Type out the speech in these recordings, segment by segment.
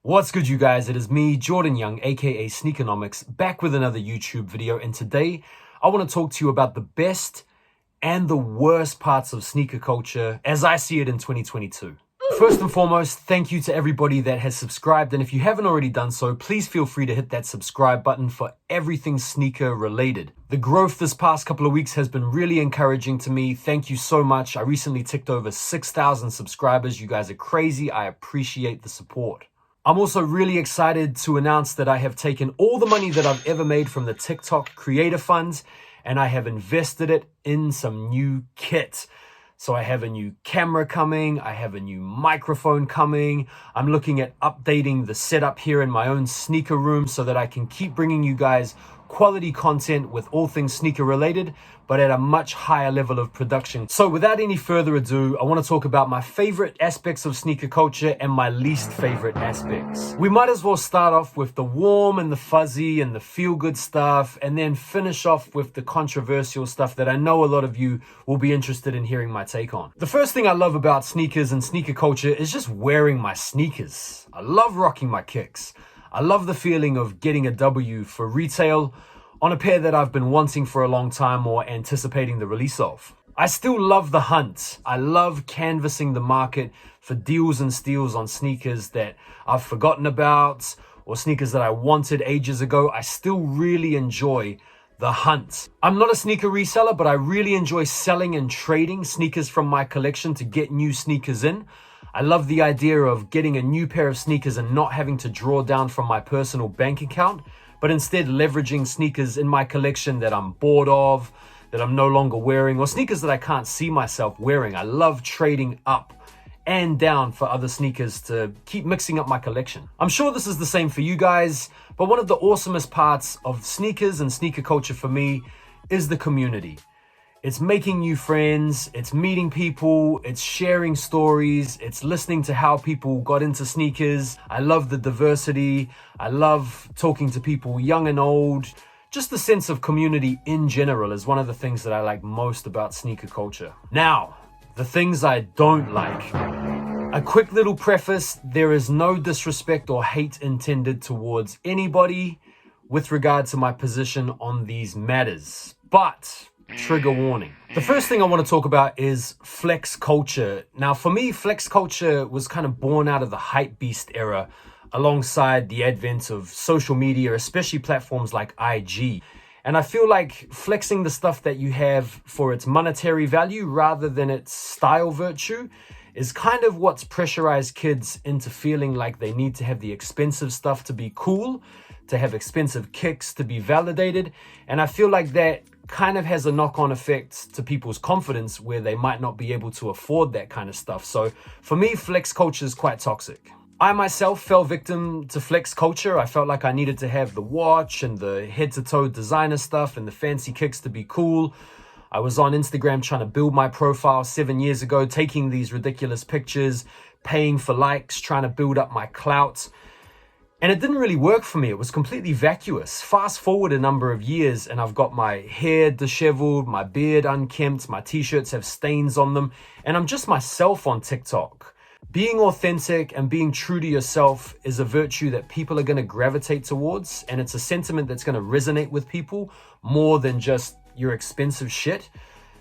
What's good, you guys? It is me, Jordan Young, aka Sneakernomics, back with another YouTube video, and today I want to talk to you about the best and the worst parts of sneaker culture as I see it in 2022. First and foremost, thank you to everybody that has subscribed, and if you haven't already done so, please feel free to hit that subscribe button for everything sneaker related. The growth this past couple of weeks has been really encouraging to me. Thank you so much. I recently ticked over 6,000 subscribers. You guys are crazy. I appreciate the support. I'm also really excited to announce that I have taken all the money that I've ever made from the TikTok Creator Funds and I have invested it in some new kit. So I have a new camera coming, I have a new microphone coming. I'm looking at updating the setup here in my own sneaker room so that I can keep bringing you guys quality content with all things sneaker related, but at a much higher level of production. So without any further ado, I want to talk about my favorite aspects of sneaker culture and my least favorite aspects. We might as well start off with the warm and the fuzzy and the feel-good stuff, and then finish off with the controversial stuff that I know a lot of you will be interested in hearing my take on. The first thing I love about sneakers and sneaker culture is just wearing my sneakers. I love rocking my kicks. I love the feeling of getting a W for retail on a pair that I've been wanting for a long time or anticipating the release of. I still love the hunt. I love canvassing the market for deals and steals on sneakers that I've forgotten about or sneakers that I wanted ages ago. I still really enjoy the hunt. I'm not a sneaker reseller, but I really enjoy selling and trading sneakers from my collection to get new sneakers in. I love the idea of getting a new pair of sneakers and not having to draw down from my personal bank account, but instead leveraging sneakers in my collection that I'm bored of, that I'm no longer wearing, or sneakers that I can't see myself wearing. I love trading up and down for other sneakers to keep mixing up my collection. I'm sure this is the same for you guys, but one of the awesomest parts of sneakers and sneaker culture for me is the community. It's making new friends, it's meeting people, it's sharing stories, it's listening to how people got into sneakers. I love the diversity. I love talking to people young and old. Just the sense of community in general is one of the things that I like most about sneaker culture. Now, the things I don't like. A quick little preface, there is no disrespect or hate intended towards anybody with regard to my position on these matters, but trigger warning. The first thing I want to talk about is flex culture. Now, for me, flex culture was kind of born out of the hype beast era alongside the advent of social media, especially platforms like IG. And I feel like flexing the stuff that you have for its monetary value rather than its style virtue is kind of what's pressurized kids into feeling like they need to have the expensive stuff to be cool, to have expensive kicks to be validated. And I feel like that kind of has a knock-on effect to people's confidence where they might not be able to afford that kind of stuff. So for me, flex culture is quite toxic. I myself fell victim to flex culture. I felt like I needed to have the watch and the head-to-toe designer stuff and the fancy kicks to be cool. I was on Instagram trying to build my profile 7 years ago, taking these ridiculous pictures, paying for likes, trying to build up my clout. And it didn't really work for me. It was completely vacuous. Fast forward a number of years and I've got my hair disheveled, my beard unkempt, my t-shirts have stains on them, and I'm just myself on TikTok. Being authentic and being true to yourself is a virtue that people are going to gravitate towards, and it's a sentiment that's going to resonate with people more than just your expensive shit.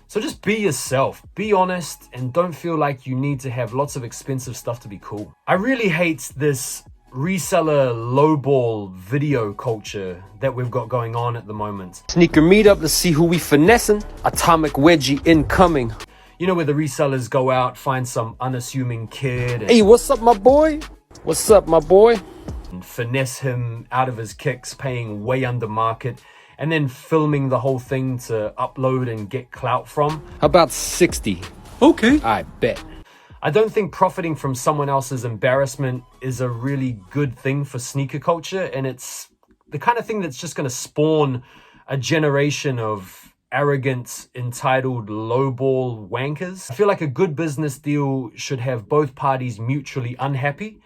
So just be yourself, be honest, and don't feel like you need to have lots of expensive stuff to be cool. I really hate this reseller lowball video culture that we've got going on at the moment. Sneaker meetup, let's see who we finessing. Atomic wedgie incoming. You know, where the resellers go out, find some unassuming kid and Hey, what's up, my boy? What's up, my boy? and finesse him out of his kicks, paying way under market, and then filming the whole thing to upload and get clout from. How about 60? Okay. I bet. I don't think profiting from someone else's embarrassment is a really good thing for sneaker culture, and it's the kind of thing that's just going to spawn a generation of arrogant, entitled, lowball wankers. I feel like a good business deal should have both parties mutually unhappy.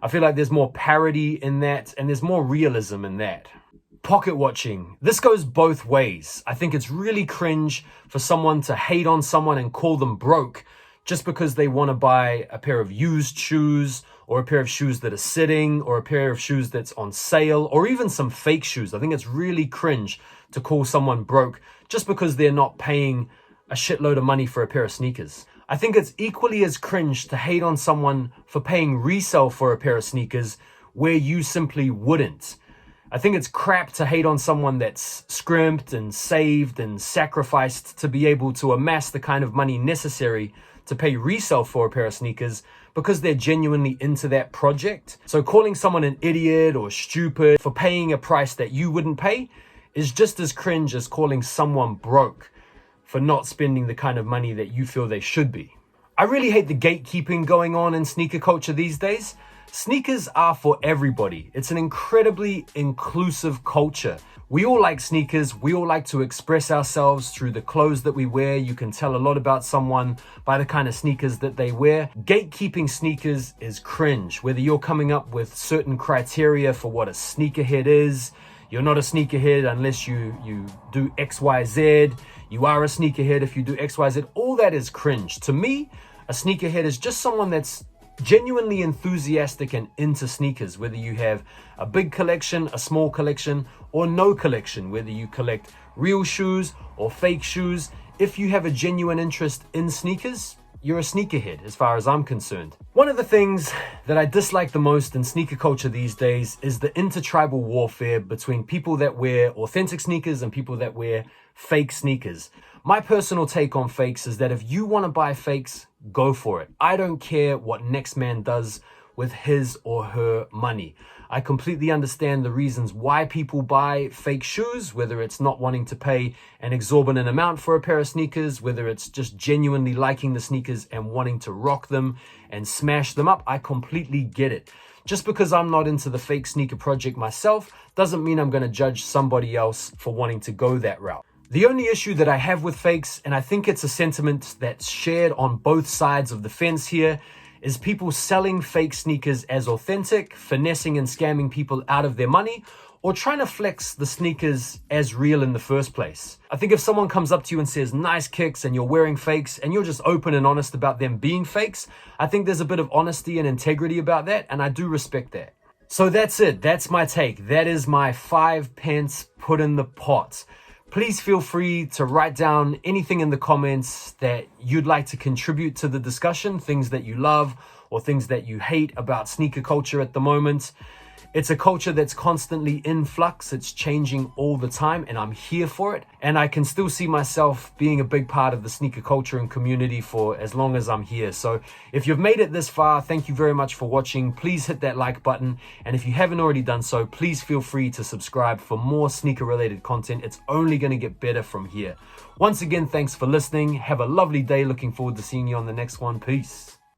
I feel like there's more parody in that, and there's more realism in that. Pocket watching. This goes both ways. I think it's really cringe for someone to hate on someone and call them broke just because they want to buy a pair of used shoes or a pair of shoes that are sitting or a pair of shoes that's on sale or even some fake shoes. I think it's really cringe to call someone broke just because they're not paying a shitload of money for a pair of sneakers. I think it's equally as cringe to hate on someone for paying resale for a pair of sneakers where you simply wouldn't. I think it's crap to hate on someone that's scrimped and saved and sacrificed to be able to amass the kind of money necessary to pay resale for a pair of sneakers because they're genuinely into that project. So calling someone an idiot or stupid for paying a price that you wouldn't pay is just as cringe as calling someone broke for not spending the kind of money that you feel they should be. I really hate the gatekeeping going on in sneaker culture these days. Sneakers are for everybody. It's an incredibly inclusive culture. We all like sneakers. We all like to express ourselves through the clothes that we wear. You can tell a lot about someone by the kind of sneakers that they wear. Gatekeeping sneakers is cringe. Whether you're coming up with certain criteria for what a sneakerhead is, you're not a sneakerhead unless you do XYZ. You are a sneakerhead if you do XYZ. All that is cringe. To me, a sneakerhead is just someone that's genuinely enthusiastic and into sneakers, whether you have a big collection, a small collection, or no collection, whether you collect real shoes or fake shoes. If you have a genuine interest in sneakers, you're a sneakerhead as far as I'm concerned. One of the things that I dislike the most in sneaker culture these days is the intertribal warfare between people that wear authentic sneakers and people that wear fake sneakers. My personal take on fakes is that if you want to buy fakes, go for it. I don't care what next man does with his or her money. I completely understand the reasons why people buy fake shoes, whether it's not wanting to pay an exorbitant amount for a pair of sneakers, whether it's just genuinely liking the sneakers and wanting to rock them and smash them up. I completely get it. Just because I'm not into the fake sneaker project myself doesn't mean I'm going to judge somebody else for wanting to go that route. The only issue that I have with fakes, and I think it's a sentiment that's shared on both sides of the fence here, is people selling fake sneakers as authentic, finessing and scamming people out of their money, or trying to flex the sneakers as real in the first place. I think if someone comes up to you and says nice kicks and you're wearing fakes and you're just open and honest about them being fakes, I think there's a bit of honesty and integrity about that, and I do respect that. So that's it. That's my take. That is my 5 pence put in the pot. Please feel free to write down anything in the comments that you'd like to contribute to the discussion, things that you love or things that you hate about sneaker culture at the moment. It's a culture that's constantly in flux. It's changing all the time, and I'm here for it. And I can still see myself being a big part of the sneaker culture and community for as long as I'm here. So if you've made it this far, thank you very much for watching. Please hit that like button. And if you haven't already done so, please feel free to subscribe for more sneaker related content. It's only going to get better from here. Once again, thanks for listening. Have a lovely day. Looking forward to seeing you on the next one. Peace.